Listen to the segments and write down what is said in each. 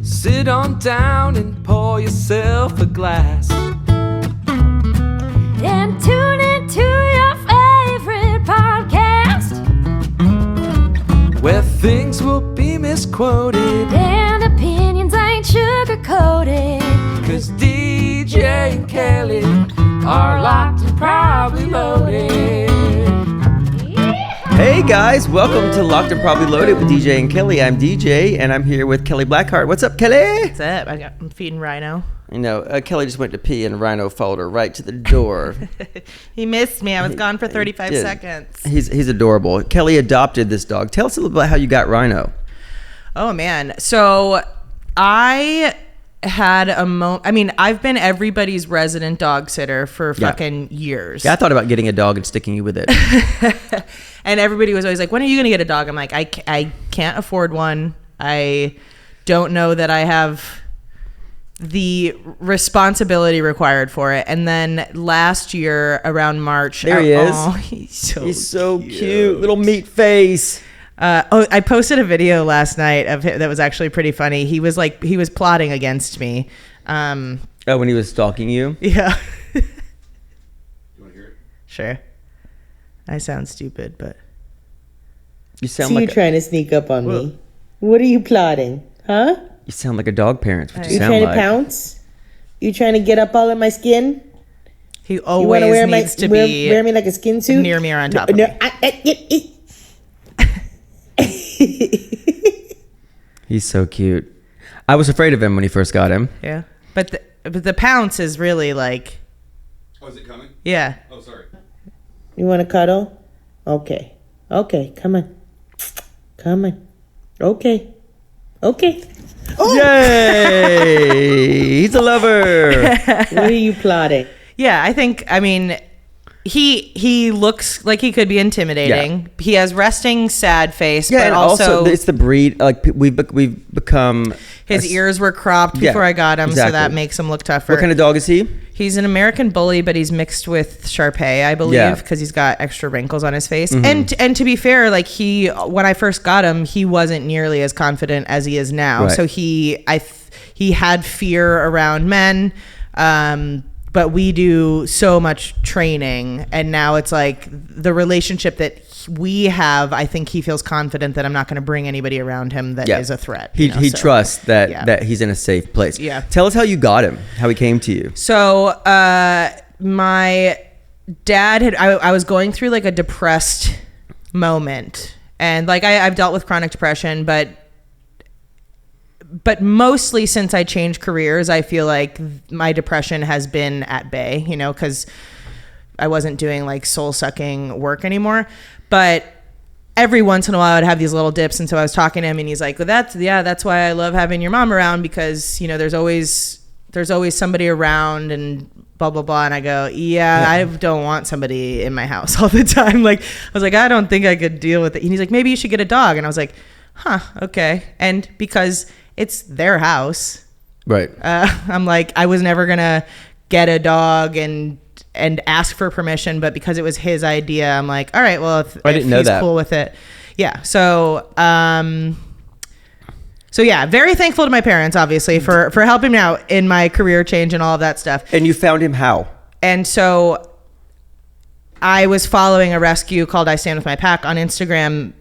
Sit on down and pour yourself a glass. And tune into your favorite podcast, where things will be misquoted and opinions ain't sugar-coated. 'Cause DJ and Kelly are locked and probably loaded. Hey guys, welcome to Locked and Probably Loaded with DJ and Kelly. I'm DJ and I'm here with Kelly Blackheart. What's up, Kelly? What's up? I'm feeding Rhino. You know, Kelly just went to pee and Rhino followed her right to the door. He missed me. I was gone for 35 did. seconds. He's adorable. Kelly adopted this dog. Tell us a little about how you got Rhino. Oh, man. So I had a moment. I mean, I've been everybody's resident dog sitter for fucking years. Yeah, I thought about getting a dog and sticking you with it. And everybody was always like, when are you going to get a dog? I'm like, I can't afford one. I don't know that I have the responsibility required for it. And then last year around March. There he is. Oh, he's so cute. Little meat face. I posted a video last night of him that was actually pretty funny. He was plotting against me. Oh, when he was stalking you? Yeah. You want to hear it? Sure. I sound stupid, but You sound So like you're trying to sneak up on me. What are you plotting? Huh? you sound like a dog parent. That's what you You sound trying like. to pounce? You trying to get up all in my skin? he You always want to wear needs to wear, be wear me like a skin suit? near me or on top of me. He's so cute. I was afraid of him when he first got him. Yeah. But the pounce is really like, Oh, is it coming? yeah. Oh, sorry. You want to cuddle? Okay. Okay, come on. Come on. Okay. Okay. Yay! He's a lover. What are you plotting? Yeah, I mean, he looks like he could be intimidating. Yeah. He has resting sad face, Yeah, but and also it's the breed. Like we've become. his ears were cropped Yeah, before I got him, so exactly. that makes him look tougher. What kind of dog is he? He's an American bully, but he's mixed with Shar Pei, I believe, Yeah. because he's got extra wrinkles on his face. And to be fair, like when I first got him, he wasn't nearly as confident as he is now. Right. So he had fear around men. But we do so much training, and now it's like the relationship that we have. I think he feels confident that I'm not going to bring anybody around him that is a threat. He so, trusts that yeah. that he's in a safe place. Yeah. Tell us how you got him. How he came to you. So my dad I was going through like a depressed moment, and like I've dealt with chronic depression, but mostly since I changed careers, I feel like my depression has been at bay, you know, because I wasn't doing like soul sucking work anymore. But every once in a while I would have these little dips. And so I was talking to him and he's like, well, that's why I love having your mom around, because, you know, there's always somebody around and blah, blah, blah. And I go, yeah, I don't want somebody in my house all the time. Like, I was like, I don't think I could deal with it. And he's like, maybe you should get a dog. And I was like, huh, okay. And because it's their house, Right. I'm like, I was never gonna get a dog and ask for permission, but because it was his idea, I'm like, all right, well, if didn't know he's that. cool with it, yeah. So yeah, very thankful to my parents, obviously, for helping me out in my career change and all of that stuff. And you found him how? And so I was following a rescue called I Stand With My Pack on Instagram,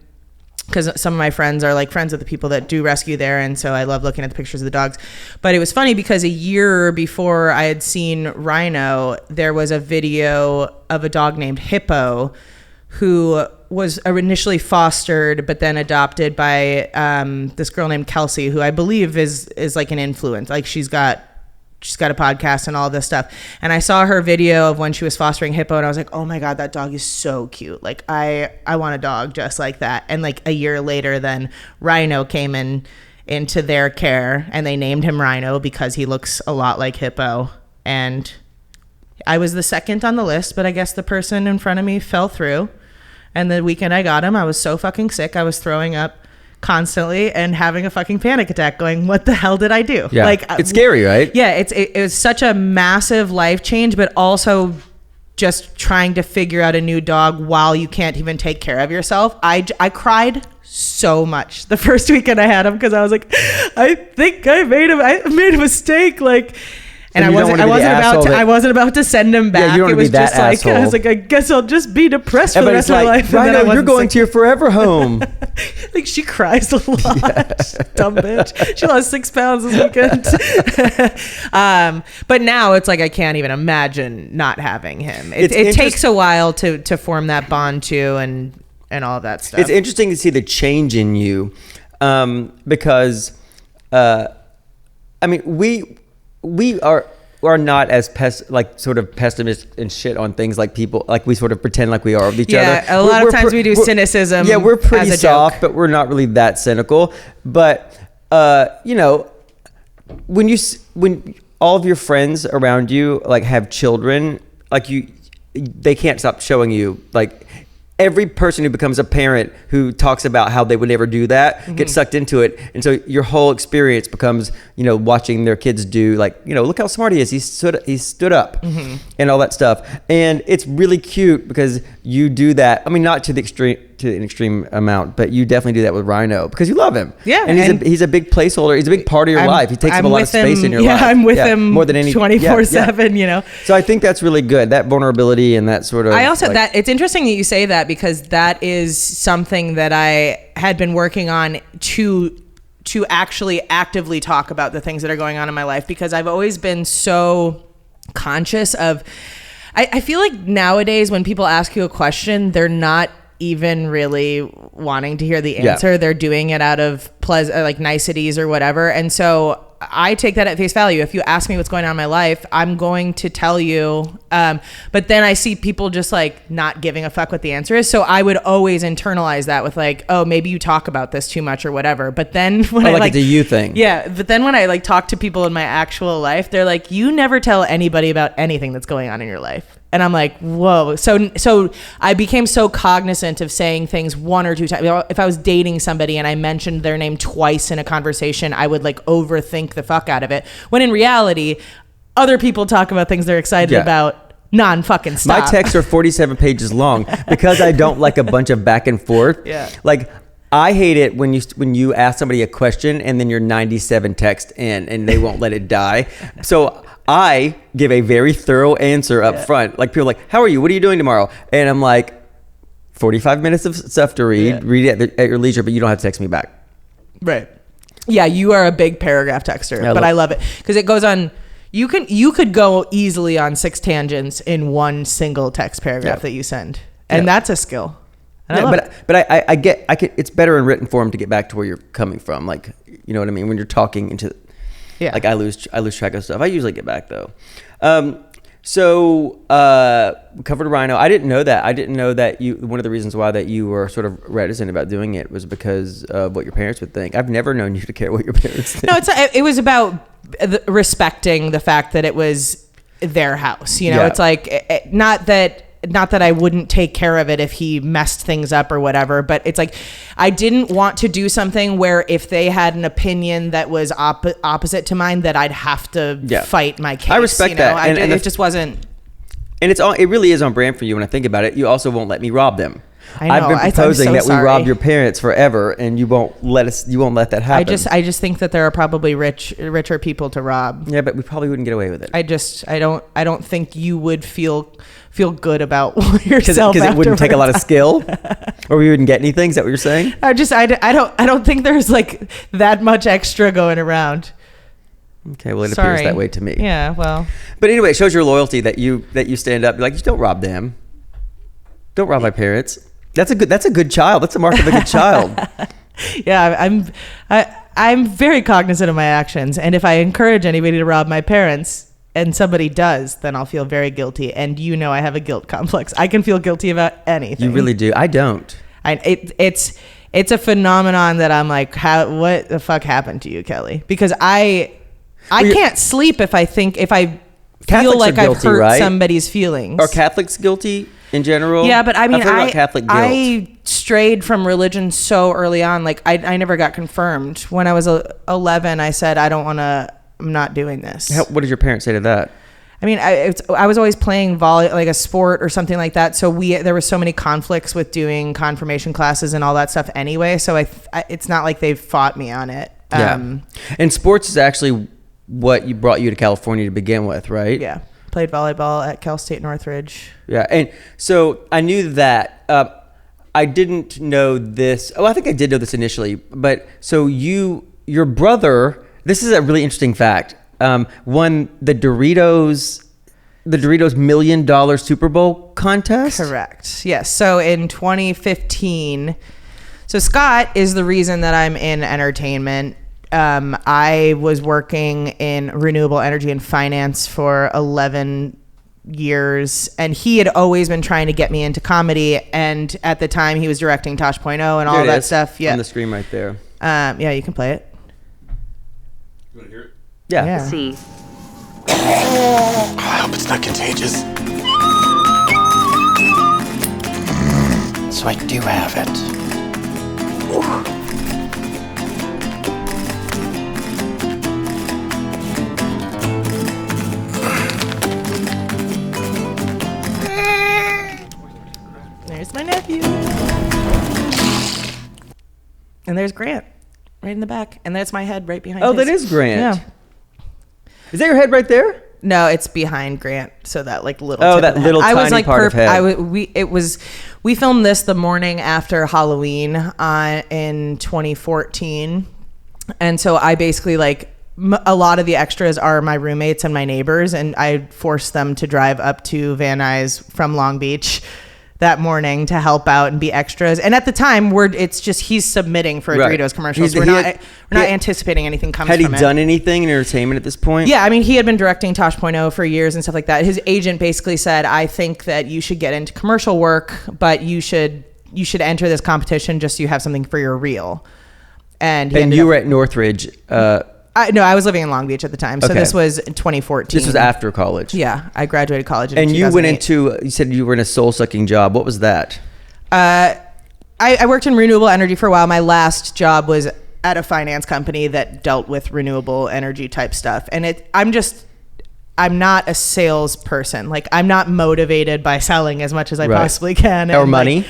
because some of my friends are like friends of the people that do rescue there. And so I love looking at the pictures of the dogs. But it was funny because a year before I had seen Rhino, there was a video of a dog named Hippo who was initially fostered, but then adopted by this girl named Kelsey, who I believe is like an influence. Like she's got a podcast and all this stuff. And I saw her video of when she was fostering Hippo, and I was like, oh my God, that dog is so cute. Like I want a dog just like that. And like a year later, then Rhino came into their care, and they named him Rhino because he looks a lot like Hippo. And I was the second on the list, but I guess the person in front of me fell through. And the weekend I got him, I was so fucking sick. I was throwing up constantly and having a fucking panic attack going, what the hell did I do? Yeah. Like, it's scary, right? Yeah, it was such a massive life change, but also just trying to figure out a new dog while you can't even take care of yourself. I cried so much the first weekend I had him because I was like, I think I made a mistake. Like, and I wasn't about to send him back. Yeah, you don't it was wanna be that just like, I asshole. was like, I guess I'll just be depressed for the rest Everybody's of my like, life. And then I Rhino, you're wasn't going sick. to your forever home. Like, she cries a lot. Dumb bitch. She lost 6 pounds this weekend. But now it's like I can't even imagine not having him. It takes a while to form that bond too, and all of that stuff. It's interesting to see the change in you, because I mean we are not as sort of pessimistic and shit on things like people, like we sort of pretend like we are with each other. Yeah, a lot of times we do cynicism. Yeah, we're pretty as a soft, joke. but we're not really that cynical. But you know, when all of your friends around you like have children, like they can't stop showing you like. Every person who becomes a parent who talks about how they would never do that gets sucked into it. And so your whole experience becomes, you know, watching their kids do like, you know, look how smart he is. He stood up and all that stuff. And it's really cute because you do that. I mean, not to an extreme amount, but you definitely do that with Rhino because you love him. Yeah. And he's a big placeholder. He's a big part of your life. He takes up a lot of space in your life. Yeah, I'm with him more than any 24/7, you know. So I think that's really good. That vulnerability and that sort of. I also that it's interesting that you say that because that is something that I had been working on to actually actively talk about the things that are going on in my life, because I've always been so conscious of. I feel like nowadays when people ask you a question, they're not even really wanting to hear the answer. Yeah. They're doing it out of like niceties or whatever. And so I take that at face value. If you ask me what's going on in my life, I'm going to tell you. But then I see people just like not giving a fuck what the answer is. So I would always internalize that with like, oh, maybe you talk about this too much or whatever. But then when it's a you thing. Yeah. But then when I like talk to people in my actual life, they're like, you never tell anybody about anything that's going on in your life. And I'm like, whoa. So I became so cognizant of saying things one or two times. If I was dating somebody and I mentioned their name twice in a conversation, I would like overthink the fuck out of it. When in reality, other people talk about things they're excited about non-fucking stop. My texts are 47 pages long because I don't like a bunch of back and forth. Yeah. Like I hate it when you ask somebody a question and then you're 97 text in and they won't let it die. So I give a very thorough answer up front. Like people are like, how are you? What are you doing tomorrow? And I'm like, 45 minutes of stuff to read. Yeah. Read it at your leisure, but you don't have to text me back. Right. Yeah, you are a big paragraph texter, but I love it because it goes on. You could go easily on 6 tangents in one single text paragraph that you send, and that's a skill. And I love it. But I get it's better in written form to get back to where you're coming from. Like, you know what I mean? When you're talking into, like I lose track of stuff. I usually get back though. So we covered Rhino. I didn't know that. I didn't know that one of the reasons why that you were sort of reticent about doing it was because of what your parents would think. I've never known you to care what your parents think. No, it was about respecting the fact that it was their house. You know, it's like not that I wouldn't take care of it if he messed things up or whatever, but it's like I didn't want to do something where if they had an opinion that was opposite to mine, that I'd have to fight my case. I respect that. And it just wasn't. And it really is on brand for you when I think about it. You also won't let me rob them. I know. I've been proposing I'm so that we rob sorry. your parents forever, and you won't let that happen. I just think that there are probably richer people to rob. Yeah, but we probably wouldn't get away with it. I don't think you would feel good about yourself because it wouldn't take a lot of afterwards. skill, or we wouldn't get anything. Is that what you're saying? I don't think there's like that much extra going around. Okay, well, it appears that way to me. Yeah, well. But anyway, it shows your loyalty that you stand up. You're like, don't rob them. Don't rob my parents. That's a good child. That's a mark of a good child. Yeah, I'm very cognizant of my actions, and if I encourage anybody to rob my parents and somebody does, then I'll feel very guilty. And you know I have a guilt complex. I can feel guilty about anything. You really do. I don't. It's a phenomenon that I'm like, what the fuck happened to you, Kelly? Because I can't sleep if I feel Catholics like are I've guilty, hurt right? somebody's feelings. Are Catholics guilty in general? Yeah, but I mean, I've heard about Catholic guilt. I strayed from religion so early on. Like I never got confirmed. When I was 11, I said, I'm not doing this. What did your parents say to that? I mean, I was always playing volley, like a sport or something like that. So there were so many conflicts with doing confirmation classes and all that stuff anyway. So it's not like they've fought me on it. Yeah. And sports is actually what brought you to California to begin with, right? Yeah. Played volleyball at Cal State Northridge. Yeah. And so I knew that. I didn't know this. Oh, I think I did know this initially. But so your brother, this is a really interesting fact, won the Doritos $1 million Super Bowl contest. Correct. Yes. So in 2015, so Scott is the reason that I'm in entertainment. I was working in renewable energy and finance for 11 years, and he had always been trying to get me into comedy. And at the time, he was directing Tosh.0 and all There it that is, stuff. Yeah. on the screen right there. Yeah, you can play it. You want to hear it? Yeah. Yeah. See. I hope it's not contagious. So I do have it. There's my nephew. And there's Grant right in the back. And that's my head right behind Oh, his. that is Grant. Yeah. Is that your head right there? No, it's behind Grant. So that like little. Oh, tip that of the little head. tiny part of head. We filmed this the morning after Halloween in 2014, and so I basically like a lot of the extras are my roommates and my neighbors, and I forced them to drive up to Van Nuys from Long Beach that morning to help out and be extras. And at the time, it's just he's submitting for a Right. Doritos commercials. He we're not had- anticipating anything coming Had he from it. done anything in entertainment at this point? Yeah, I mean, he had been directing Tosh.0 for years and stuff like that. His agent basically said, I think that you should get into commercial work, but you should enter this competition just so you have something for your reel. And You were at Northridge. I was living in Long Beach at the time. So Okay. This was 2014. This was after college. Yeah, I graduated college in And you went 2008. you said you were in a soul-sucking job. What was that? I worked in renewable energy for a while. My last job was at a finance company that dealt with renewable energy type stuff. And I'm not a salesperson. Like, I'm not motivated by selling as much as I Right. possibly can. Or And, money?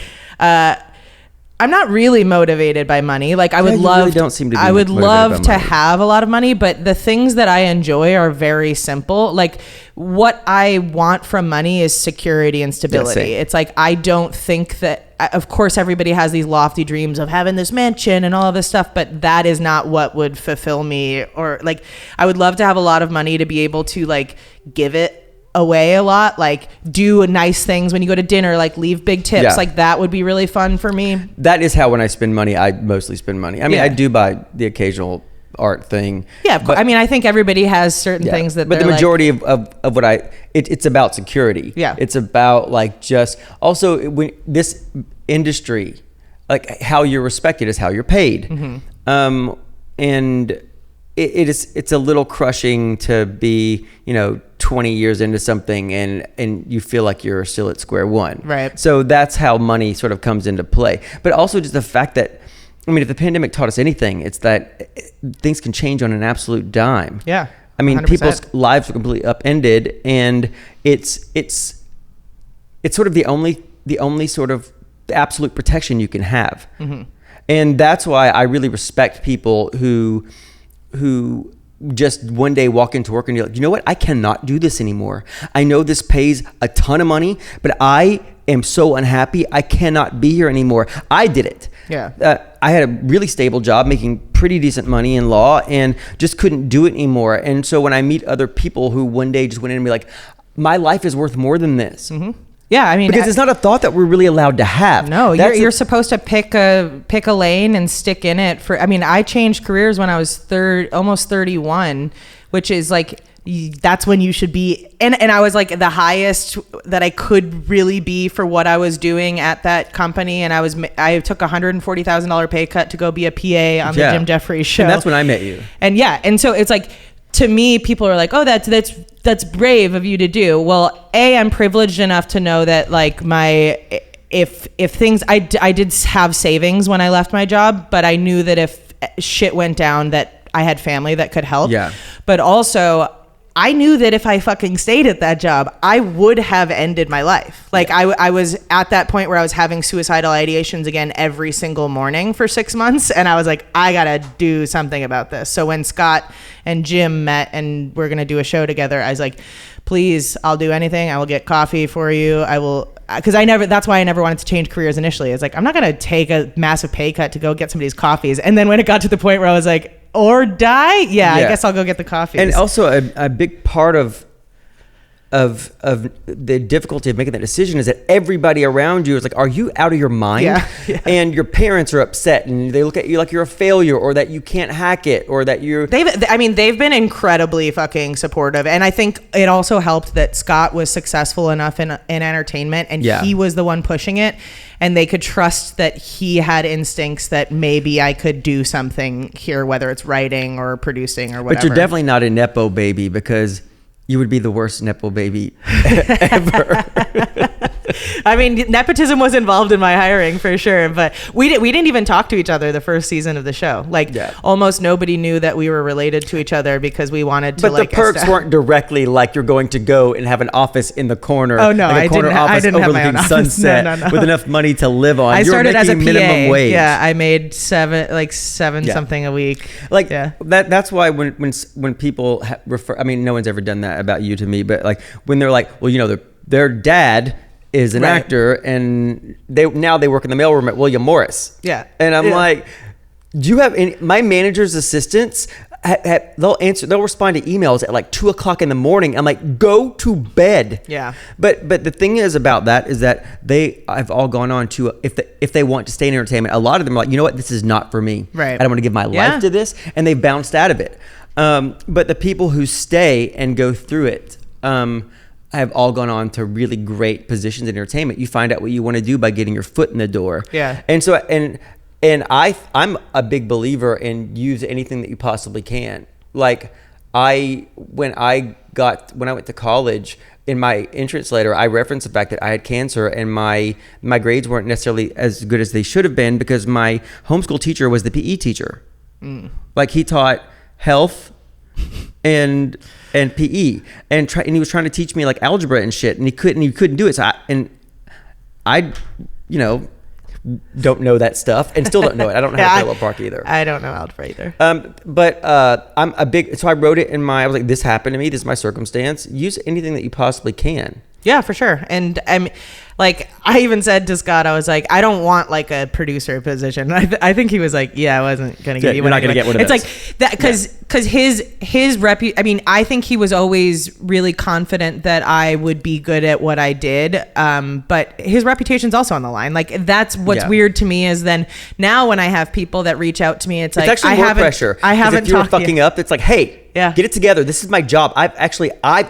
I'm not really motivated by money. Like, I would you love, really don't seem to be I would motivated love by to money. have a lot of money, but the things that I enjoy are very simple. Like, what I want from money is security and stability. same. It's like, I don't think that, of course, everybody has these lofty dreams of having this mansion and all of this stuff, but that is not what would fulfill me. Or like, I would love to have a lot of money to be able to like give it away a lot, like do nice things when you go to dinner, like leave big tips. Yeah. Like that would be really fun for me. That is how when I spend money, I mostly spend money. I mean, Yeah. I do buy the occasional art thing. Yeah, of course. I mean, I think everybody has certain Yeah. things that but the they're like- majority of what it's about security. Yeah. It's about like just also when this industry, like how you're respected is how you're paid. Mm-hmm. And it's a little crushing to be, 20 years into something and you feel like you're still at square one. Right. So that's how money sort of comes into play. But also just the fact that, I mean, if the pandemic taught us anything, it's that things can change on an absolute dime. Yeah, I mean, 100%. people's lives are completely upended, and it's sort of the only sort of absolute protection you can have. Mm-hmm. And that's why I really respect people who just one day walk into work and you're like, you know what? I cannot do this anymore. I know this pays a ton of money, but I am so unhappy. I cannot be here anymore. I did it. Yeah. I had a really stable job making pretty decent money in law and just couldn't do it anymore. And so when I meet other people who one day just went in and be like, my life is worth more than this. Mm-hmm. Yeah, I mean, Because it's not a thought that we're really allowed to have. No, That's you're supposed to pick a lane and stick in it for. I mean, I changed careers when I was almost 31, which is like that's when you should be. And I was like the highest that I could really be for what I was doing at that company. And I took $140,000 pay cut to go be a PA on the Jim Jeffries show. And that's when I met you. And yeah, and so it's like, to me, people are like, oh, that's brave of you to do. Well, I'm privileged enough to know that like if things, I did have savings when I left my job, but I knew that if shit went down that I had family that could help. Yeah. But also I knew that if I fucking stayed at that job, I would have ended my life. Like I was at that point where I was having suicidal ideations again every single morning for 6 months. And I was like, I gotta do something about this. So when Scott and Jim met and we're gonna do a show together, I was like, please, I'll do anything. I will get coffee for you. I will, because that's why I never wanted to change careers initially. It's like, I'm not gonna take a massive pay cut to go get somebody's coffees. And then when it got to the point where I was like, or die, I guess I'll go get the coffee. And also a big part of the difficulty of making that decision is that everybody around you is like, are you out of your mind? Yeah. And your parents are upset and they look at you like you're a failure or that you can't hack it or that you're... They've been incredibly fucking supportive. And I think it also helped that Scott was successful enough in entertainment and he was the one pushing it. And they could trust that he had instincts that maybe I could do something here, whether it's writing or producing or whatever. But you're definitely not a Nepo baby because you would be the worst Nepo baby ever. I mean, nepotism was involved in my hiring for sure, but we didn't even talk to each other the first season of the show. Like almost nobody knew that we were related to each other because we wanted to. But the perks weren't directly like you're going to go and have an office in the corner. Oh no, like I didn't have my own office. Sunset No. with enough money to live on. I started as a PA. Minimum wage. Yeah, I made seven something a week. Like that's why when people refer, I mean, no one's ever done that about you to me, but like when they're like, well, you know, their dad is an actor and they work in the mailroom at William Morris. Yeah. And I'm like, do you have any, my manager's assistants, they'll respond to emails at like 2:00 in the morning. I'm like, go to bed. Yeah. But the thing is about that is that I've all gone on to, if they want to stay in entertainment, a lot of them are like, you know what, this is not for me. Right. I don't want to give my life to this. And they've bounced out of it. But the people who stay and go through it, have all gone on to really great positions in entertainment. You find out what you want to do by getting your foot in the door. Yeah. And so, and I'm a big believer in use anything that you possibly can. Like when I went to college, in my entrance letter, I referenced the fact that I had cancer and my grades weren't necessarily as good as they should have been because my homeschool teacher was the PE teacher. Like he taught health and PE and he was trying to teach me like algebra and shit and he couldn't do it. So I you know, don't know that stuff and still don't know it. I don't know how to parallel park either. I don't know algebra either. But I'm a big, so I wrote it I was like, this happened to me. This is my circumstance. Use anything that you possibly can. Yeah, for sure. And I'm like, I even said to Scott, I was like, I don't want like a producer position. I think he was like, yeah, I wasn't going to get you. You're not going to get one of those. It's like that because his I mean, I think he was always really confident that I would be good at what I did. But his reputation's also on the line. Like that's what's weird to me is then now when I have people that reach out to me, it's like, actually more pressure. I haven't if you're fucking up, it's like, hey, get it together. This is my job. I've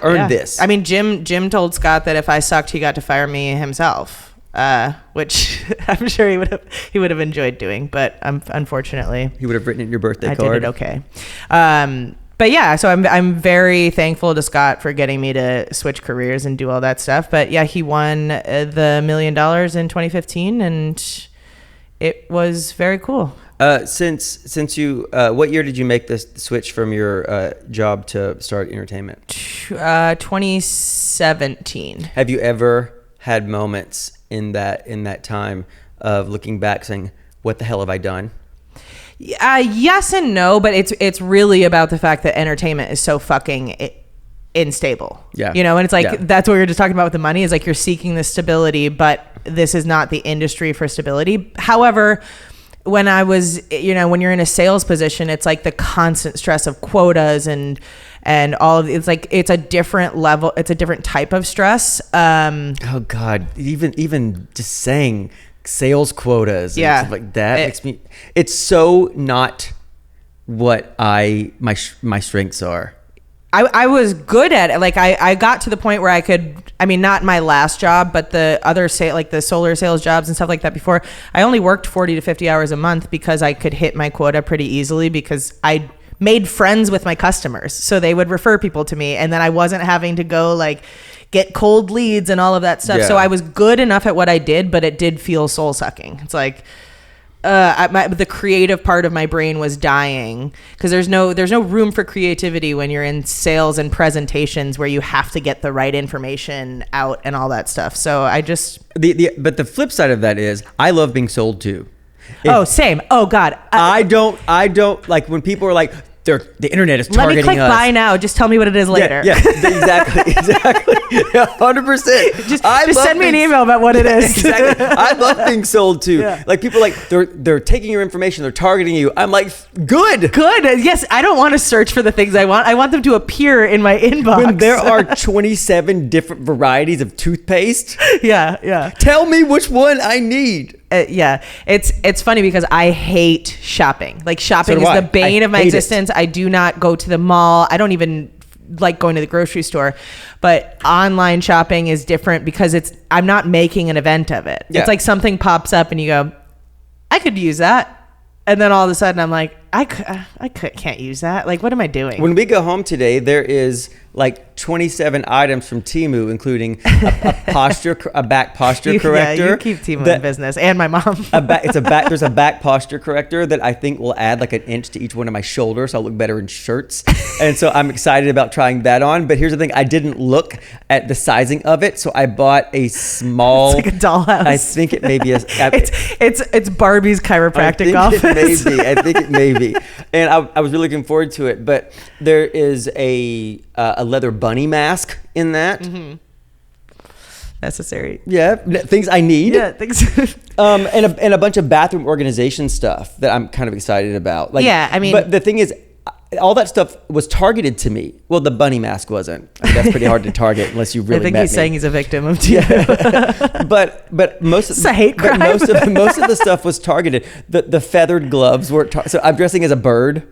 earned this. I mean, Jim told Scott that if I sucked, he got to fire me himself, which I'm sure he would have enjoyed doing, but unfortunately, he would have written it in your birthday card. I did it okay. But yeah, so I'm very thankful to Scott for getting me to switch careers and do all that stuff. But yeah, he won the $1 million in 2015, and it was very cool. Since you, what year did you make this switch from your job to start entertainment? 2017. Have you ever had moments in that time of looking back saying, what the hell have I done? Yes and no, but it's really about the fact that entertainment is so fucking unstable. Yeah. You know, and it's like, that's what we were just talking about with the money is like, you're seeking this stability, but this is not the industry for stability. However, when I was, you know, when you're in a sales position, it's like the constant stress of quotas and all of it's like, it's a different level. It's a different type of stress. Oh God. Even just saying sales quotas and stuff like that makes me, it's so not what my strengths are. I was good at it. Like I got to the point where I could, I mean, not my last job, but the other like the solar sales jobs and stuff like that before, I only worked 40 to 50 hours a month because I could hit my quota pretty easily because I made friends with my customers. So they would refer people to me and then I wasn't having to go like get cold leads and all of that stuff. Yeah. So I was good enough at what I did, but it did feel soul sucking. It's like, the creative part of my brain was dying because there's no room for creativity when you're in sales and presentations where you have to get the right information out and all that stuff. So I just But the flip side of that is I love being sold to. same. Oh God, I don't like when people are like, the internet is let targeting me click us. buy now. Just tell me what it is later. Yeah, exactly. 100%. Just I love send me an being- email about what it is. Exactly. I love being sold to. Yeah. Like people are like they're taking your information, they're targeting you. I'm like, good. Good. Yes, I don't want to search for the things I want. I want them to appear in my inbox. When there are 27 different varieties of toothpaste, yeah. tell me which one I need. Yeah, it's funny because I hate shopping. Like shopping So is do I. the bane I of my hate it. existence. I do not go to the mall. I don't even like going to the grocery store. But online shopping is different because I'm not making an event of it. Yeah. It's like something pops up and you go, I could use that. And then all of a sudden I'm like, can't use that. Like, what am I doing? When we go home today, there is like 27 items from Temu, including a back posture corrector. Yeah, you keep Timo that- in business, and my mom. There's a back posture corrector that I think will add like an inch to each one of my shoulders, so I'll look better in shirts. And so I'm excited about trying that on. But here's the thing: I didn't look at the sizing of it, so I bought a small. It's like a dollhouse. I think it may be a. It's Barbie's chiropractic I office. think it may be. And I was really looking forward to it. But there is a leather bunny mask in that. Mm-hmm. Necessary. Yeah, things I need. Yeah, thanks. And a bunch of bathroom organization stuff that I'm kind of excited about. Like, Yeah, I mean- but the thing is, all that stuff was targeted to me. Well, the bunny mask wasn't. I mean, that's pretty hard to target unless you really I think met he's me. saying he's a victim of Timo. But most of It's a hate crime. most of the stuff was targeted. The feathered gloves were so I'm dressing as a bird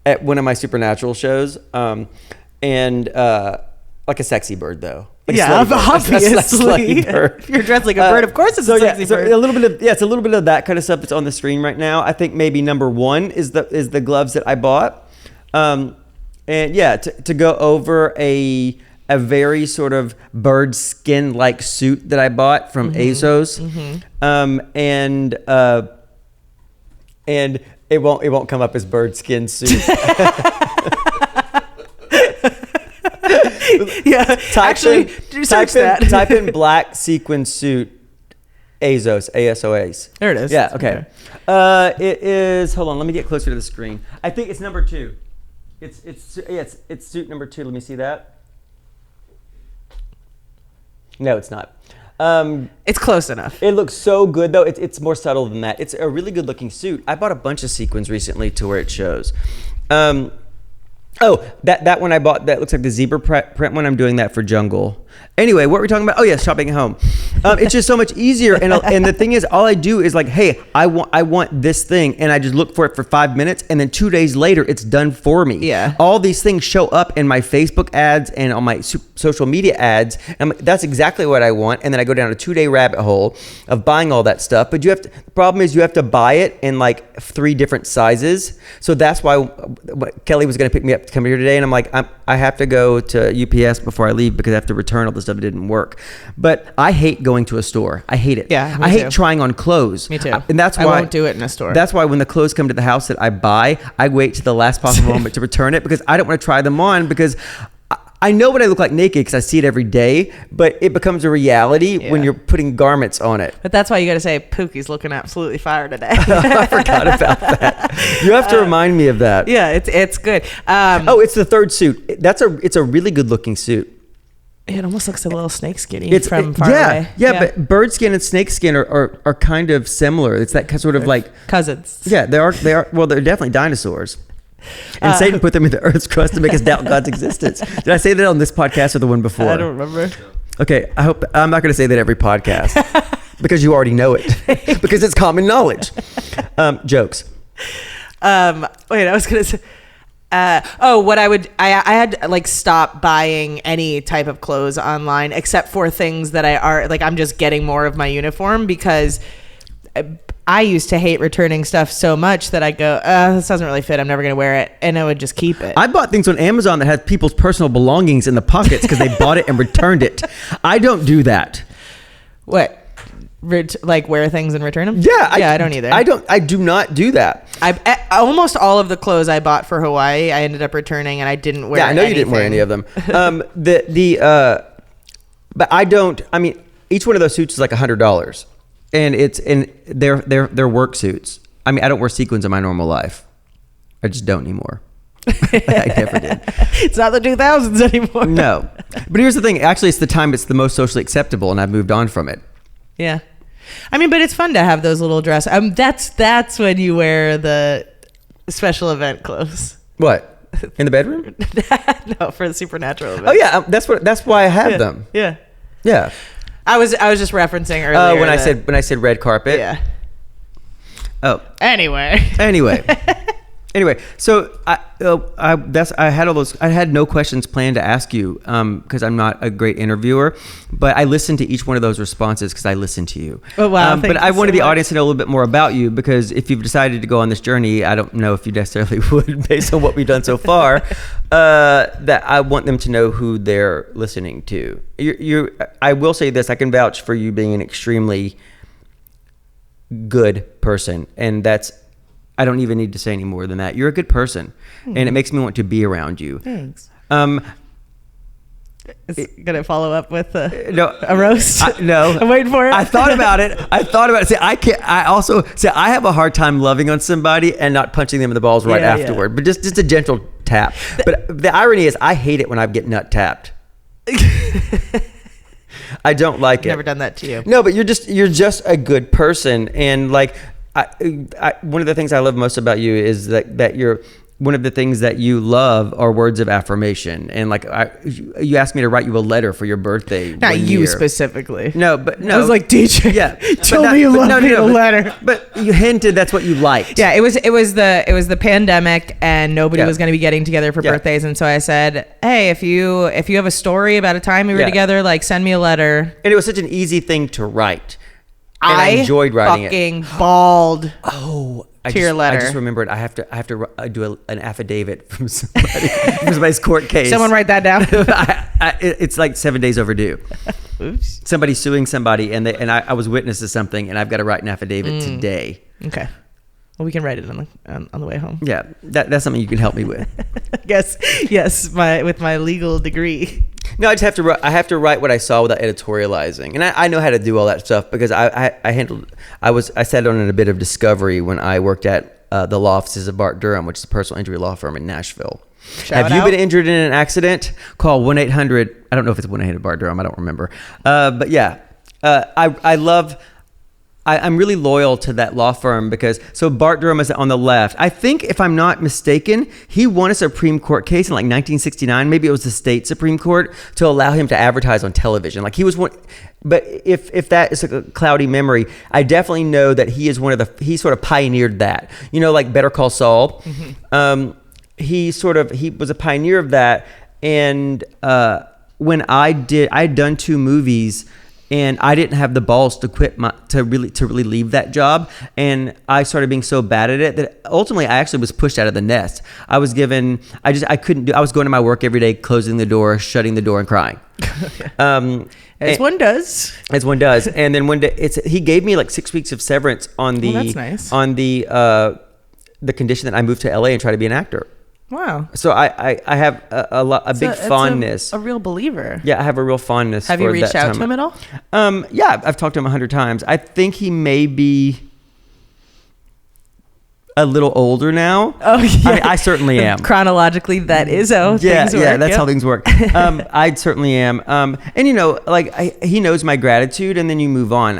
at one of my Supernatural shows, and like a sexy bird though. Like a Yeah, slutty bird. obviously. A slutty bird. If you're dressed like a bird, of course it's a sexy bird. A little bit of it's a little bit of that kind of stuff that's on the screen right now. I think maybe number one is the gloves that I bought. And yeah, to go over a very sort of bird skin like suit that I bought from ASOS, and it won't come up as bird skin suit. Yeah, actually, search that. Type in black sequin suit, ASOS, ASOS. There it is. Yeah. Okay. It is. Hold on. Let me get closer to the screen. I think it's number 2. It's suit number 2. Let me see that. No, it's not. It's close enough. It looks so good though. It's more subtle than that. It's a really good looking suit. I bought a bunch of sequins recently to where it shows. Oh, that one I bought that looks like the zebra print one. I'm doing that for Jungle. Anyway, what were we talking about? Oh yeah, shopping at home. It's just so much easier. And the thing is, all I do is like, hey, I want this thing, and I just look for it for 5 minutes, and then 2 days later, it's done for me. Yeah. All these things show up in my Facebook ads and on my social media ads. And I'm like, that's exactly what I want. And then I go down a 2-day rabbit hole of buying all that stuff. But the problem is you have to buy it in like 3 different sizes. So that's why Kelly was going to pick me up to come here today, and I'm like, I have to go to UPS before I leave because I have to return all the stuff that didn't work. But I hate going to a store. I hate it. Yeah, me I hate too. trying on clothes. Me too. And that's why I won't do it in a store. That's why when the clothes come to the house that I buy, I wait to the last possible moment to return it because I don't want to try them on because I know what I look like naked because I see it every day, but it becomes a reality when you're putting garments on it. But that's why you got to say Pookie's looking absolutely fire today. I forgot about that. You have to remind me of that. Yeah, it's good. Oh, it's the third suit. It's a really good looking suit. It almost looks a little snake skinny from far away. Yeah, but bird skin and snake skin are kind of similar. It's that sort of like cousins. Yeah, they are. Well, they're definitely dinosaurs. And Satan put them in the earth's crust to make us doubt God's existence. Did I say that on this podcast or the one before? I don't remember. Okay, I'm not going to say that every podcast because you already know it because it's common knowledge. Jokes. Wait, I was gonna say. I had like stopped buying any type of clothes online except for things that I'm just getting more of my uniform because I used to hate returning stuff so much that I go, this doesn't really fit. I'm never going to wear it. And I would just keep it. I bought things on Amazon that had people's personal belongings in the pockets because they bought it and returned it. I don't do that. What? like wear things and return them? Yeah, I don't either. I do not do that. Almost all of the clothes I bought for Hawaii, I ended up returning, and I didn't wear. Yeah, I know you didn't wear any of them. But I don't. I mean, each one of those suits is like $100, and they're work suits. I mean, I don't wear sequins in my normal life. I just don't anymore. I never did. It's not the 2000s anymore. No, but here's the thing. Actually, it's the time it's the most socially acceptable, and I've moved on from it. Yeah, I mean, but it's fun to have those little dresses. That's when you wear the special event clothes. What? In the bedroom? No, for the supernatural event. Oh yeah, that's why I have them. Yeah. Yeah. I was just referencing earlier. When I said red carpet. Yeah. Oh. Anyway. Anyway, so I had all those. I had no questions planned to ask you because I'm not a great interviewer, but I listened to each one of those responses because I listened to you. Oh wow! But I wanted the audience to know a little bit more about you because if you've decided to go on this journey, I don't know if you necessarily would based on what we've done so far. That I want them to know who they're listening to. I will say this: I can vouch for you being an extremely good person, and that's. I don't even need to say any more than that. You're a good person, and it makes me want to be around you. Thanks. Is gonna follow up with a roast? No, I'm waiting for it. I thought about it. See, I have a hard time loving on somebody and not punching them in the balls right afterward. But just a gentle tap. But the irony is, I hate it when I get nut tapped. I don't like it. Never done that to you. No, but you're just a good person, and like. One of the things I love most about you is that you're one of the things that you love are words of affirmation. And like you asked me to write you a letter for your birthday. Not you year. Specifically. No, but no. I was like, DJ, yeah, tell me you love me a letter. But you hinted that's what you liked. Yeah, it was the pandemic and nobody was going to be getting together for birthdays, and so I said, hey, if you have a story about a time we were together, like send me a letter. And it was such an easy thing to write. And I enjoyed writing fucking bawled. Oh, your letter. I just remembered I have to do an affidavit from somebody's court case. Someone write that down. It's like 7 days overdue. Oops. Somebody's suing somebody, and I was witness to something, and I've got to write an affidavit today. Okay. Well, we can write it on the way home. Yeah, that's something you can help me with. Yes, with my legal degree. No, I have to write what I saw without editorializing, and I know how to do all that stuff because I sat on a bit of discovery when I worked at the law offices of Bart Durham, which is a personal injury law firm in Nashville. Have you been injured in an accident? Call 1-800. I don't know if it's 1-800 Bart Durham. I don't remember. But yeah, I'm really loyal to that law firm because Bart Durham is on the left. I think if I'm not mistaken, he won a Supreme Court case in like 1969. Maybe it was the state Supreme Court to allow him to advertise on television. Like he was one, but if that is a cloudy memory, I definitely know that he is he sort of pioneered that. You know, like Better Call Saul. Mm-hmm. He was a pioneer of that. And when I had done 2 movies. And I didn't have the balls to quit to really leave that job, and I started being so bad at it that ultimately I actually was pushed out of the nest. I was given I couldn't do. I was going to my work every day, closing the door, shutting the door, and crying. As one does. And then one day he gave me like 6 weeks of severance on the that's nice. On the condition that I moved to LA and try to be an actor. Wow. So I have a big fondness. A real believer. Yeah, I have a real fondness. Have you reached out to him at all? Yeah, I've talked to him 100 times. I think he may be a little older now. Oh yeah, I mean, I certainly am. Chronologically, that is how things work. Yeah, that's how things work. I certainly am. And you know, like he knows my gratitude, and then you move on.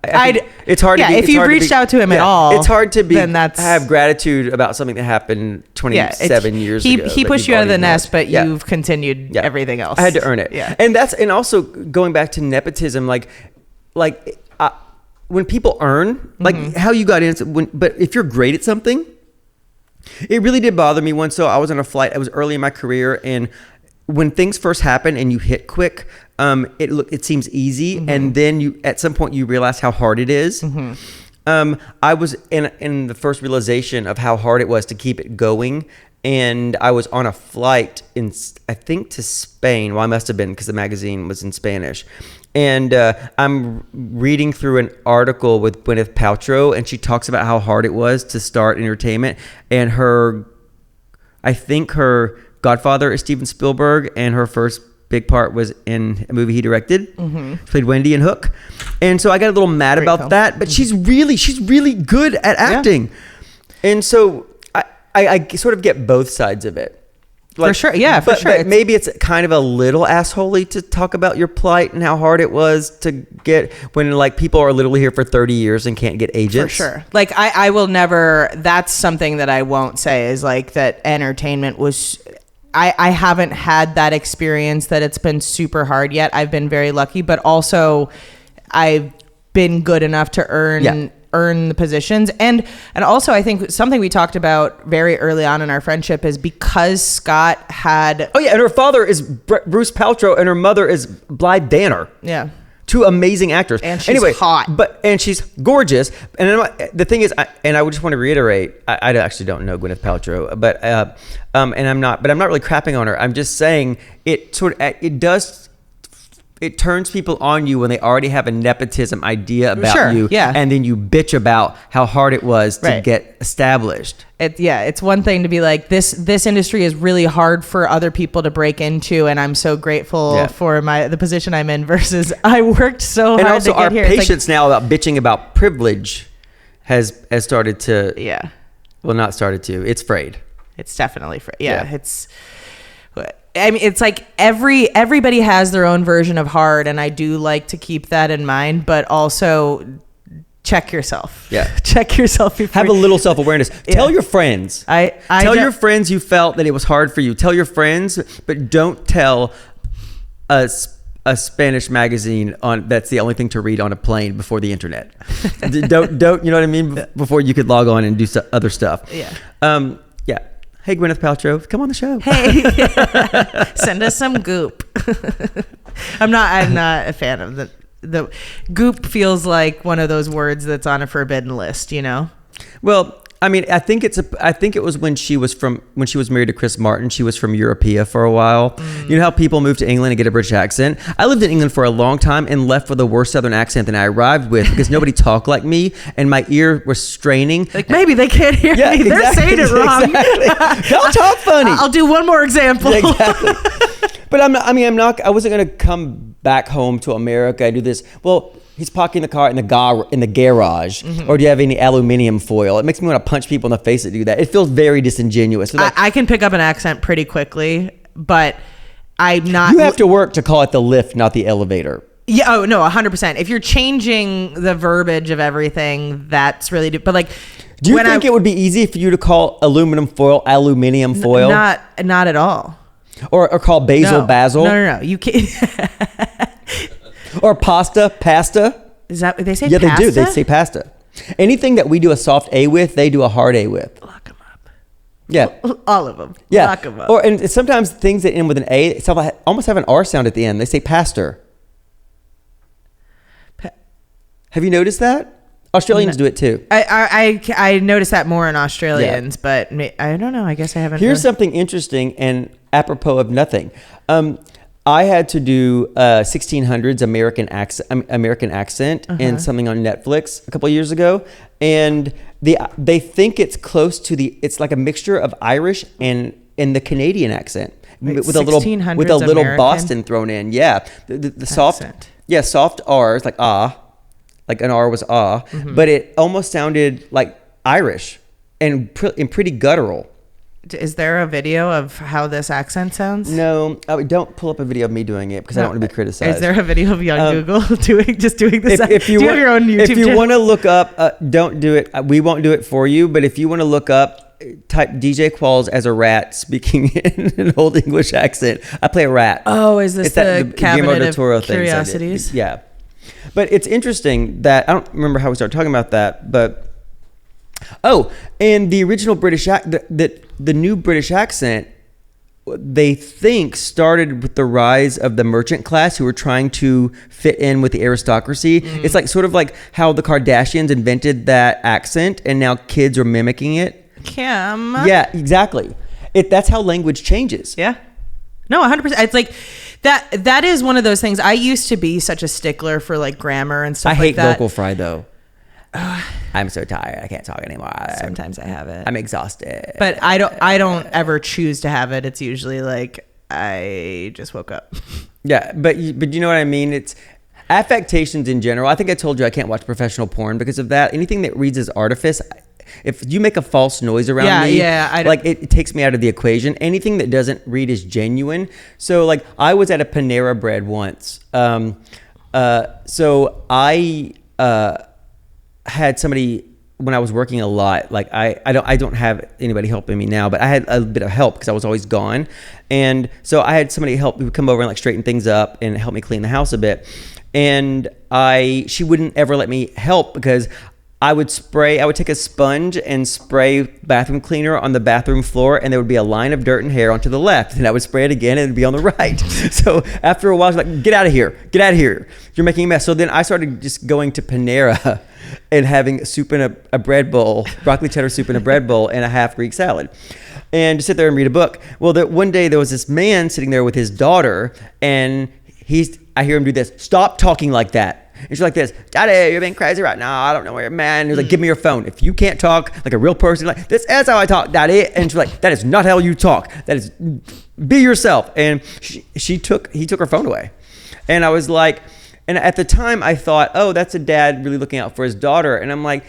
It's hard. Yeah, if you've reached out to him at all, it's hard to then have gratitude about something that happened 27 years ago. He pushed you out of the nest, but you've continued everything else. I had to earn it. Yeah, and also going back to nepotism, when people earn, like how you got in. But if you're great at something, it really did bother me once. So I was on a flight. I was early in my career, and when things first happen and you hit quick, it seems easy, and then at some point you realize how hard it is. I was in the first realization of how hard it was to keep it going, and I was on a flight I think to Spain. Well, I must have been because the magazine was in Spanish, And I'm reading through an article with Gwyneth Paltrow, and she talks about how hard it was to start entertainment. And I think her godfather is Steven Spielberg, and her first big part was in a movie he directed. She played Wendy in Hook. And so I got a little mad about film. that, but she's really good at acting. And so I sort of get both sides of it. For sure. Yeah, for sure. But maybe it's kind of a little assholey to talk about your plight and how hard it was to get when like people are literally here for 30 years and can't get agents. For sure. Like I will never, that's something that I won't say is like that entertainment was, I haven't had that experience that it's been super hard yet. I've been very lucky, but also I've been good enough to earn the positions. And also I think something we talked about very early on in our friendship is because Scott had... Oh yeah, and her father is Bruce Paltrow and her mother is Blythe Danner. Yeah. Two amazing actors. And she's hot. And she's gorgeous. And the thing is, I would just want to reiterate, I actually don't know Gwyneth Paltrow, but I'm not really crapping on her. I'm just saying it turns people on you when they already have a nepotism idea about you. Yeah. And then you bitch about how hard it was to Right. get established. It's one thing to be like, this industry is really hard for other people to break into, and I'm so grateful for the position I'm in, versus I worked so hard And also to get our here. It's like- patience now about bitching about privilege has started to... yeah. Well, not started to. It's frayed. It's definitely free. Yeah, it's... I mean, it's like everybody has their own version of hard, and I do like to keep that in mind, but also check yourself. Yeah. Check yourself before... Have a little self-awareness. Tell your friends. Tell your friends you felt that it was hard for you. Tell your friends, but don't tell a Spanish magazine that's the only thing to read on a plane before the internet. don't you know what I mean? Before you could log on and do other stuff. Yeah. Yeah. Hey, Gwyneth Paltrow, come on the show. Hey, send us some goop. I'm not a fan of the goop. Feels like one of those words that's on a forbidden list, you know? Well, I mean, I think it was when she was married to Chris Martin. She was from Europea for a while. You know how people move to England and get a British accent? I lived in England for a long time and left with a worse Southern accent than I arrived with because nobody talked like me and my ear was straining. Like, maybe they can't hear me. They're saying it wrong. Exactly. Y'all talk funny. I'll do one more example. Yeah, exactly. But I wasn't going to come back home to America and do this. Well, he's parking the car in the garage. Or do you have any aluminium foil? It makes me want to punch people in the face that do that. It feels very disingenuous. Like, I can pick up an accent pretty quickly, but I'm not... you have to work to call it the lift, not the elevator. Yeah. Oh, no, 100%. If you're changing the verbiage of everything, that's really... But like... Do you think it would be easy for you to call aluminium foil aluminium foil? Not at all. Or call basil basil? No. You can't... Or pasta. Is that what they say? Yeah, pasta? they do. They say pasta. Anything that we do a soft A with, they do a hard A with. Lock them up. Yeah. All of them. Yeah. Lock them up. And sometimes things that end with an A almost have an R sound at the end. They say pastor. Have you noticed that? Australians do it too. I noticed that more in Australians, but I don't know. I guess I haven't. Here's something interesting and apropos of nothing. I had to do 1600s American accent in something on Netflix a couple of years ago, and they think it's close to it's like a mixture of Irish and the Canadian accent with a little American? Boston thrown in. Yeah, the soft Accent. soft R's like like an R was but it almost sounded like Irish and pretty guttural. Is there a video of how this accent sounds? No, don't pull up a video of me doing it because I don't want to be criticized. Is there a video of you on Google doing this? If you do you have your own YouTube if you channel? want to look up, don't do it. We won't do it for you. But if you want to look up, type DJ Qualls as a rat speaking in an old English accent. I play a rat. Oh, is this It's that the Cabinet Guillermo del of Toro thing, so Curiosities? yeah, but it's interesting that I don't remember how we started talking about that, but. Oh, and the original British the new British accent, they think started with the rise of the merchant class who were trying to fit in with the aristocracy. It's like sort of like how the Kardashians invented that accent and now kids are mimicking it. Kim. Yeah, exactly. That's how language changes. Yeah. No, 100%. It's like that is one of those things. I used to be such a stickler for like grammar and stuff I like hate that. vocal fry though. I'm so tired. I can't talk anymore. Sometimes I have it. I'm exhausted. But I don't ever choose to have it. It's usually like I just woke up. Yeah, but you know what I mean? It's affectations in general. I think I told you I can't watch professional porn because of that. Anything that reads as artifice, if you make a false noise around me, it takes me out of the equation. Anything that doesn't read as genuine. So like I was at a Panera Bread once. So I had somebody when I was working a lot. Like I don't have anybody helping me now, but I had a bit of help because I was always gone. And so I had somebody help me come over and like straighten things up and help me clean the house a bit. And she wouldn't ever let me help because I would take a sponge and spray bathroom cleaner on the bathroom floor, and there would be a line of dirt and hair onto the left, and I would spray it again and it'd be on the right. So after a while, I was like, get out of here. You're making a mess. So then I started just going to Panera and having soup in a bread bowl, broccoli cheddar soup in a bread bowl, and a half Greek salad, and just sit there and read a book. Well, one day there was this man sitting there with his daughter, and I hear him do this. Stop talking like that. And she's like this, Daddy, you're being crazy right now. I don't know where you're man. And he's like, give me your phone. If you can't talk like a real person, like this is how I talk, Daddy. And she's like, that is not how you talk. That is, be yourself. And he took her phone away. And I was like, and at the time I thought, oh, that's a dad really looking out for his daughter. And I'm like,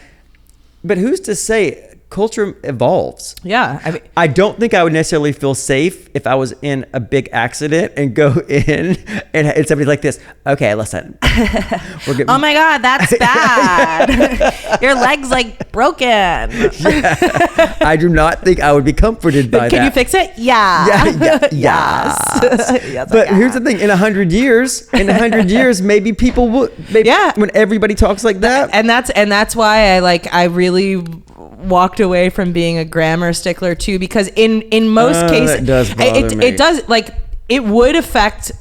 but who's to say? Culture evolves. Yeah. I don't think I would necessarily feel safe if I was in a big accident and go in and somebody's like this. Okay, listen. Oh my God, that's bad. Your leg's like broken. Yeah. I do not think I would be comforted by that. Can you fix it? Yeah. Yes. Yes, But here's the thing: in 100 years, maybe people would. When everybody talks like that, and that's why I really walked away from being a grammar stickler too, because in most cases it does bother me. It does, like, it would affect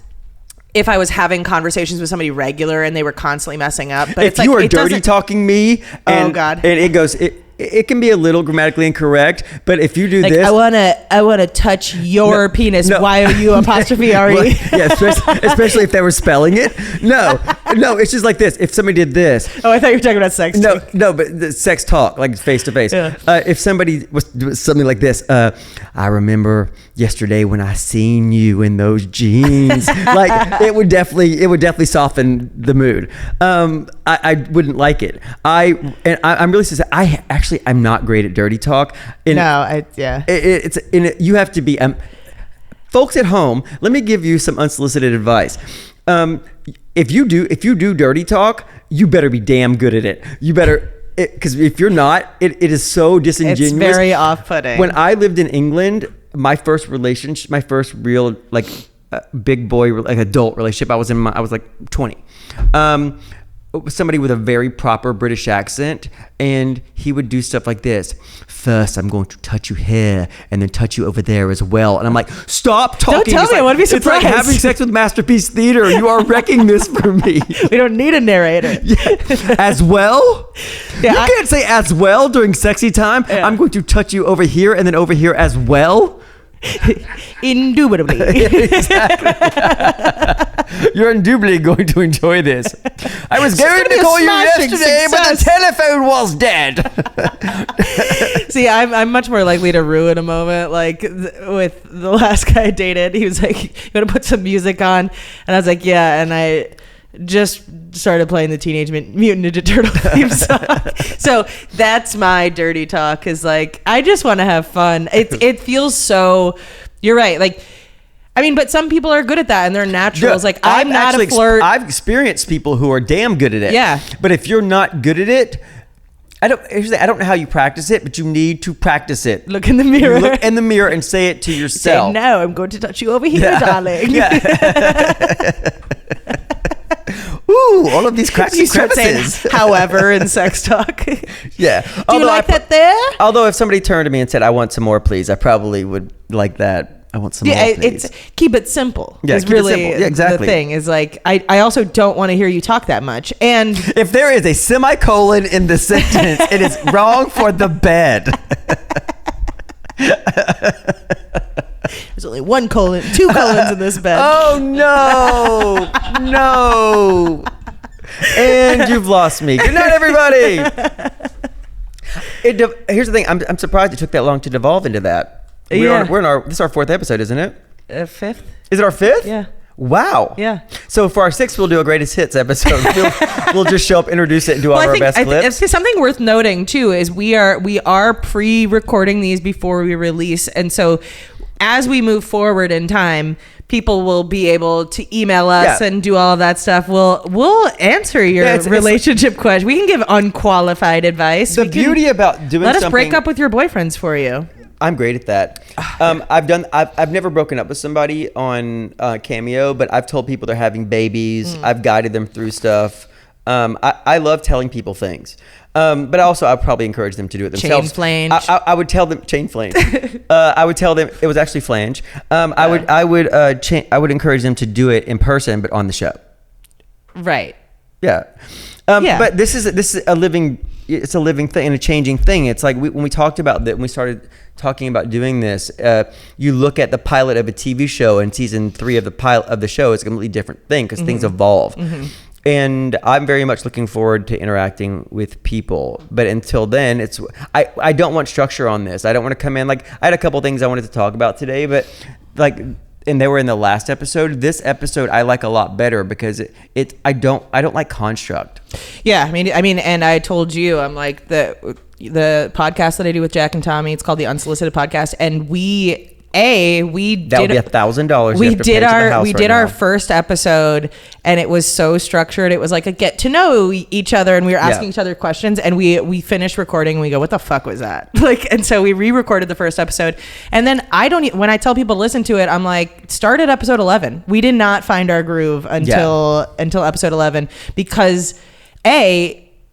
if I was having conversations with somebody regular and they were constantly messing up. But if you are dirty talking me, and, oh God, and it goes. It can be a little grammatically incorrect, but if you do like, this, I wanna touch your penis. Y-O-U''re. Well, yeah, especially if they were spelling it. No, it's just like this. If somebody did this. Oh, I thought you were talking about sex. No, but the sex talk, like face to face. If somebody was doing something like this, I remember yesterday when I seen you in those jeans. Like it would definitely soften the mood. I wouldn't like it. I'm really sincere. I'm not great at dirty talk. You have to be. Folks at home, let me give you some unsolicited advice. If you do dirty talk, you better be damn good at it. You better, because if you're not, it is so disingenuous. It's very off-putting. When I lived in England, my first real big boy, like adult relationship, I was like 20. Somebody with a very proper British accent, and he would do stuff like this. First, I'm going to touch you here, and then touch you over there as well. And I'm like, stop talking. Don't tell me. I want to be surprised. It's like having sex with Masterpiece Theater. You are wrecking this for me. We don't need a narrator. Yeah. As well? Yeah, you can't say as well during sexy time. Yeah. I'm going to touch you over here and then over here as well. Indubitably. Exactly. You're indubitably going to enjoy this. I was going to call you yesterday, but the telephone was dead. See, I'm much more likely to ruin a moment. Like with the last guy I dated, he was like, "You want to put some music on?" And I was like, "Yeah." And I just started playing the Teenage Mutant Ninja Turtle theme song. So that's my dirty talk, is like, I just want to have fun. It feels so, you're right. Like, I mean, but some people are good at that and they're naturals. Like, I'm not a flirt. I've experienced people who are damn good at it. Yeah. But if you're not good at it, I don't know how you practice it, but you need to practice it. Look in the mirror. You look in the mirror and say it to yourself. Say, no, I'm going to touch you over here, darling. Yeah. Ooh, all of these cracks and crevices. However, in sex talk. Yeah. Do you like that there? Although if somebody turned to me and said, I want some more, please, I probably would like that. I want some more, please. Keep it simple. Yeah, keep really it simple. Yeah, exactly. The thing is, like, I also don't want to hear you talk that much. And if there is a semicolon in the sentence, it is wrong for the bed. There's only 2 colons in this bed. Oh no, no. And you've lost me. Good night, everybody. Here's the thing. I'm surprised it took that long to devolve into that. Yeah. This is our 4th episode, isn't it? 5th? Is it our 5th? Yeah. Wow. Yeah. So for our 6th, we'll do a greatest hits episode. We'll just show up, introduce it, and do all of our best clips. Something worth noting too is we are pre-recording these before we release, and so as we move forward in time, people will be able to email us and do all of that stuff. We'll answer your relationship question. We can give unqualified advice. The beauty about doing let us something, break up with your boyfriends for you. I'm great at that. I've never broken up with somebody on Cameo, but I've told people they're having babies. I've guided them through stuff. I love telling people things. But also, I'd probably encourage them to do it themselves. Chain flange. I would tell them chain flange. I would tell them it was actually flange. I would encourage them to do it in person, but on the show. Right. Yeah. But this is a living. It's a living thing and a changing thing. It's like when we talked about that, when we started talking about doing this, you look at the pilot of a TV show, and season 3 of the pilot of the show is a completely different thing because things evolve. And I'm very much looking forward to interacting with people. But until then, I don't want structure on this. I don't want to come in like I had a couple things I wanted to talk about today, but like, and they were in the last episode. This episode I like a lot better because I don't like construct. Yeah, I mean, and I told you, I'm like the podcast that I do with Jack and Tommy. It's called the Unsolicited Podcast, and we that would be $1,000. We did our first episode, and it was so structured. It was like a get to know each other, and we were asking each other questions. And we finished recording, and we go, "What the fuck was that?" And so we re-recorded the first episode, and then when I tell people to listen to it, I'm like, start at episode 11. We did not find our groove until episode 11 because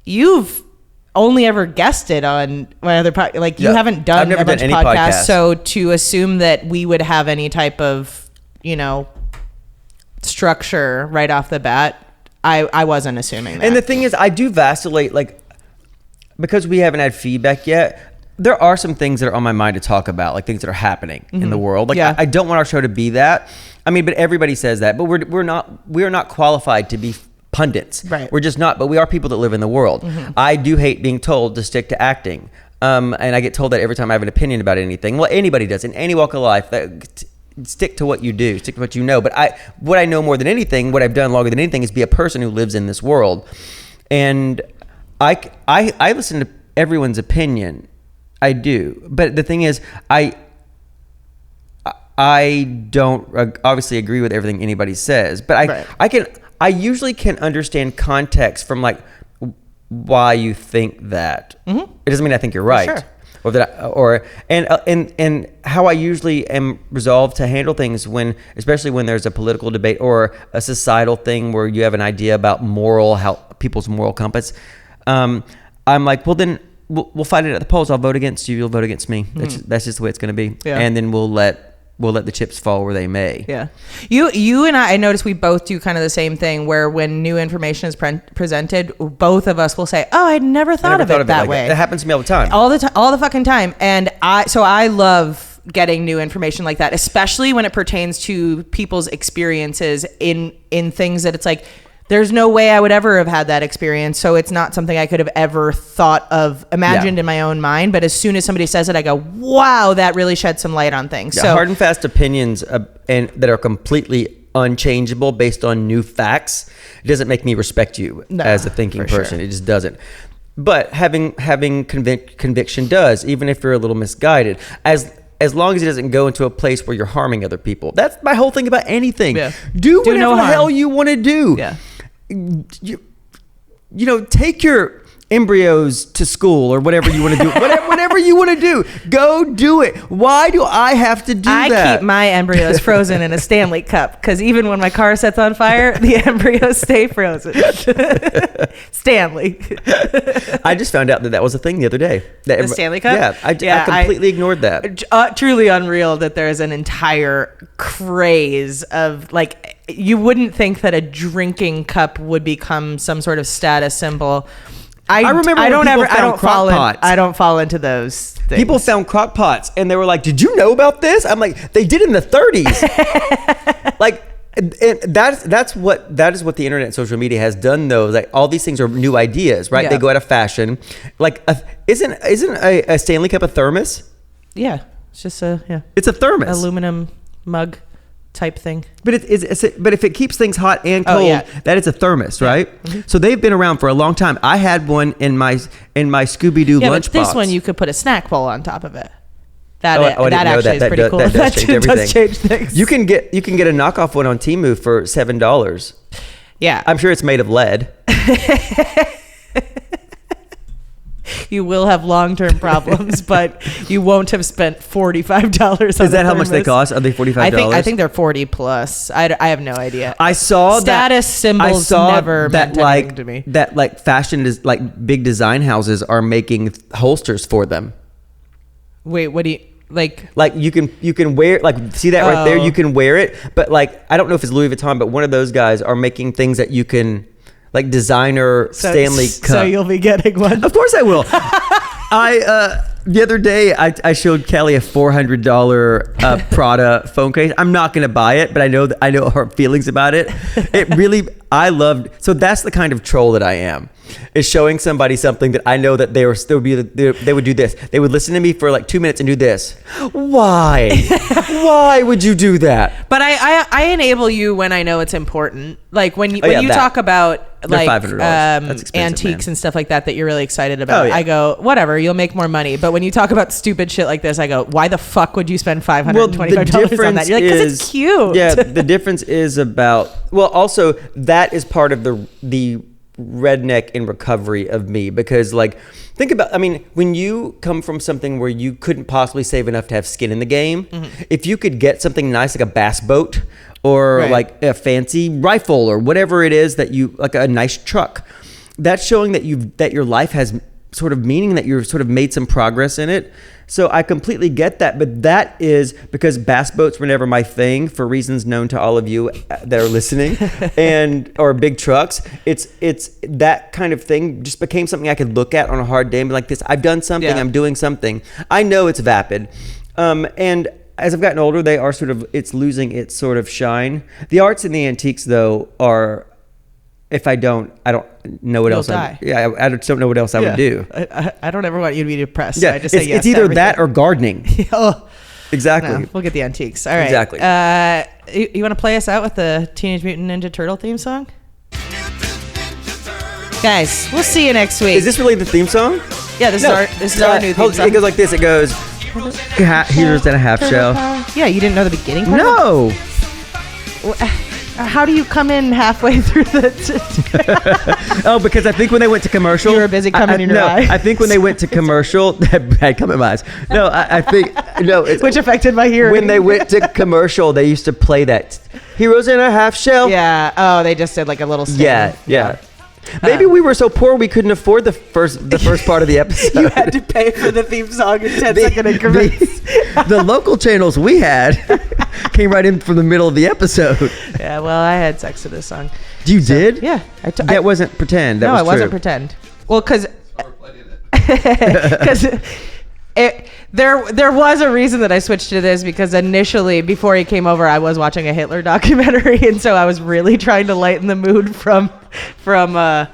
you've only ever guested on my other podcast. Like you haven't done a bunch of podcasts. So to assume that we would have any type of, structure right off the bat, I wasn't assuming that. And the thing is, I do vacillate, like, because we haven't had feedback yet, there are some things that are on my mind to talk about, like things that are happening in the world. Like I don't want our show to be that. I mean, but everybody says that, but we are not qualified to be pundits. Right. We're just not, but we are people that live in the world. I do hate being told to stick to acting. And I get told that every time I have an opinion about anything. Well, anybody does in any walk of life. Stick to what you do, stick to what you know. But what I know more than anything, what I've done longer than anything, is be a person who lives in this world. And I listen to everyone's opinion. I do. But the thing is, I don't obviously agree with everything anybody says. But I usually can understand context from like why you think that. It doesn't mean I think you're right, sure. or that, and how I usually am resolved to handle things especially when there's a political debate or a societal thing where you have an idea about how people's moral compass. I'm like, well then we'll fight it at the polls. I'll vote against you. You'll vote against me. That's just the way it's going to be. Yeah. And then we'll let the chips fall where they may. Yeah. You and I noticed we both do kind of the same thing where when new information is presented, both of us will say, "Oh, I'd never thought of it that way." That happens to me all the time. All the fucking time. And I love getting new information like that, especially when it pertains to people's experiences in things that it's like, there's no way I would ever have had that experience. So it's not something I could have ever thought of, imagined in my own mind. But as soon as somebody says it, I go, wow, that really shed some light on things. Yeah, so hard and fast opinions and that are completely unchangeable based on new facts doesn't make me respect you as a thinking person. Sure. It just doesn't. But having conviction does, even if you're a little misguided, as long as it doesn't go into a place where you're harming other people. That's my whole thing about anything. Yeah. Do whatever the hell you want to do. Yeah. Take your embryos to school or whatever you want to do. whatever you want to do, go do it. Why do I have to do that? I keep my embryos frozen in a Stanley cup because even when my car sets on fire, the embryos stay frozen. Stanley. I just found out that was a thing the other day. The Stanley cup? Yeah, I completely ignored that. Truly unreal that there's an entire craze of like, you wouldn't think that a drinking cup would become some sort of status symbol. I remember I when don't people ever. I found don't fall in, crock-pots. I don't fall into those things. People found crock pots and they were like, "Did you know about this?" I'm like, "They did in the 30s." Like, and that is what the internet and social media has done though. Like all these things are new ideas, right? Yeah. They go out of fashion. Like, isn't a Stanley Cup a thermos? Yeah, it's just a It's a thermos. aluminum mug type thing. But but if it keeps things hot and Oh, cold, yeah. that is a thermos, right? So they've been around for a long time. I had one in my Scooby Doo Yeah, lunchbox. but this one you could put a snack bowl on top of it. That I didn't that know actually is that. pretty cool. That does change everything. does change things. You can get a knockoff one on Temu for $7. Yeah, I'm sure it's made of lead. you will have long-term problems, but you won't have spent $45 on Is that a how much they thermos. cost? Are they $45? I think they're 40 plus. I have no idea. I saw Status symbols never meant anything to me. That like fashion is like big design houses are making holsters for them. Wait, what do you like? Like you can wear, like, see that right there, Oh. you can wear it, but like I don't know if it's Louis Vuitton, but one of those guys are making things that you can, like, designer Stanley Cup. So you'll be getting one. Of course I will. The other day I showed Kelly a $400 Prada phone case. I'm not gonna buy it, but I know her feelings about it. So that's the kind of troll that I am. Is showing somebody something that I know that they would do this. They would listen to me for like 2 minutes and do this. Why? Why would you do that? But I enable you when I know it's important. Like when you that. talk about They're like $500. That's expensive, antiques man. and stuff like that you're really excited about. Oh, yeah. I go, whatever, you'll make more money. But when you talk about stupid shit like this, I go, why the fuck would you spend $525 on that? You're like, because it's cute. Yeah, the difference is about, well, also that is part of the redneck in recovery of me, because like think about, I mean, when you come from something where you couldn't possibly save enough to have skin in the game, if you could get something nice like a bass boat or Right. like a fancy rifle or whatever it is that you like, a nice truck, that's showing that your life has sort of meaning, that you've sort of made some progress in it. So I completely get that, but that is because bass boats were never my thing for reasons known to all of you that are listening, or big trucks. It's that kind of thing just became something I could look at on a hard day and be like, this, I've done something, Yeah. I'm doing something. I know it's vapid. And as I've gotten older, it's losing its sort of shine. The arts and the antiques though are, if I don't know what You'll else. die. I just don't know what else I would do. I don't ever want you to be depressed. Yeah, so I just say yes it's to either that everything. or gardening. Oh, Exactly. no, we'll get the antiques. All right. Exactly. You want to play us out with the Teenage Mutant Ninja Turtle theme song? Guys, we'll see you next week. Is this really the theme song? Yeah, this is our new theme song. It goes like this. It goes, here's and a half shell. Yeah, you didn't know the beginning part? No. How do you come in halfway through the... Oh, because I think when they went to commercial, You were busy coming in your no, eye. I think when they went to commercial, that had come in my eyes. No, I think no. It's, Which affected my hearing. when they went to commercial, they used to play that heroes in a half shell. Yeah. Oh, they just did like a little sting. Yeah. Maybe we were so poor we couldn't afford the first part of the episode. You had to pay for the theme song in 10-second increments. The local channels we had came right in from the middle of the episode. Yeah, well, I had sex to this song. You did? Yeah. That wasn't pretend. That No, was it wasn't true. pretend. Well, because it. there was a reason that I switched to this, because initially, before he came over, I was watching a Hitler documentary, and so I was really trying to lighten the mood from the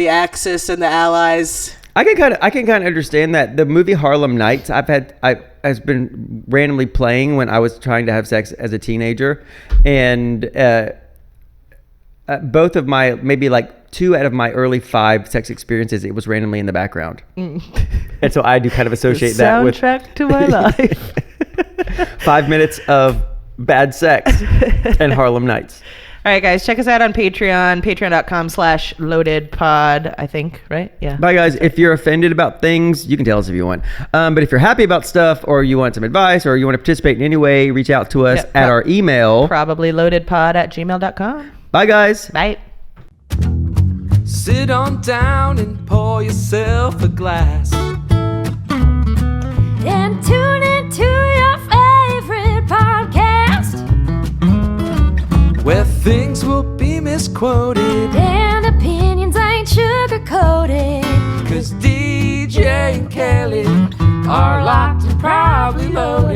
Axis and the Allies. I can kind of understand that. The movie Harlem Nights has been randomly playing when I was trying to have sex as a teenager, and both of my, maybe like 2 out of my early 5 sex experiences, it was randomly in the background. And so I do kind of associate that with Soundtrack to my life. 5 minutes of bad sex and Harlem Nights. All right, guys, check us out on Patreon, patreon.com/loadedpod, I think, right? Yeah. Bye, guys. If you're offended about things, you can tell us if you want. But if you're happy about stuff, or you want some advice, or you want to participate in any way, reach out to us Yeah, at our email. Probably loadedpod@gmail.com. Bye, guys. Bye. Sit on down and pour yourself a glass. Then tune into your favorite podcast. Where things will be misquoted. And opinions ain't sugarcoated. coated. Cause DJ and Kelly are locked and probably loaded.